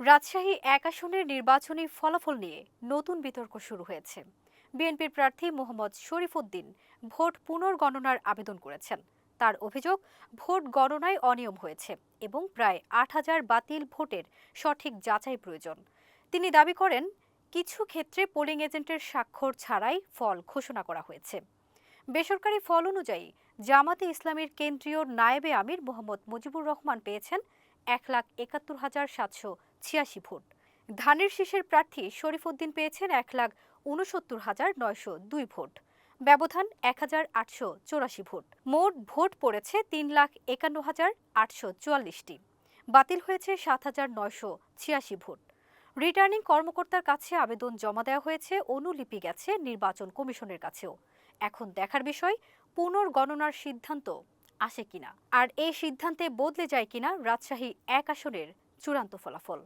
রাজশাহী এক আসনের নির্বাচনী ফলাফল নিয়ে নতুন বিতর্ক শুরু হয়েছে। বিএনপির প্রার্থী মোহাম্মদ শরীফউদ্দীন ভোট পুনর্গণনার আবেদন করেছেন। তার অভিযোগ, ভোট গণনায় অনিয়ম হয়েছে এবং প্রায় ৮,০০০ বাতিল ভোটের সঠিক যাচাই প্রয়োজন। তিনি দাবি করেন, কিছু ক্ষেত্রে পোলিং এজেন্টের স্বাক্ষর ছাড়াই ফল ঘোষণা করা হয়েছে। বেসরকারি ফল অনুযায়ী জামাতে ইসলামীর কেন্দ্রীয় নায়েবে আমির মোহাম্মদ মুজিবুর রহমান পেয়েছেন ১,৭১,৭৮৬ ভোট। ধানের শীষের প্রার্থী শরীফউদ্দীন পেয়েছেন ১,৬৯,৯০২ ভোট। ব্যবধান ১,৮৮৪ ভোট। মোট ভোট পড়েছে ৩,৫১,৮৪৪টি। বাতিল হয়েছে ৭,৯৮৬ ভোট। রিটার্নিং কর্মকর্তার কাছে আবেদন জমা দেওয়া হয়েছে, অনুলিপি গেছে নির্বাচন কমিশনের কাছেও। এখন দেখার বিষয়, পুনর্গণনার সিদ্ধান্ত আসে কিনা, আর এই সিদ্ধান্তে বদলে যায় কিনা রাজশাহী এক আসনের চূড়ান্ত ফলাফল।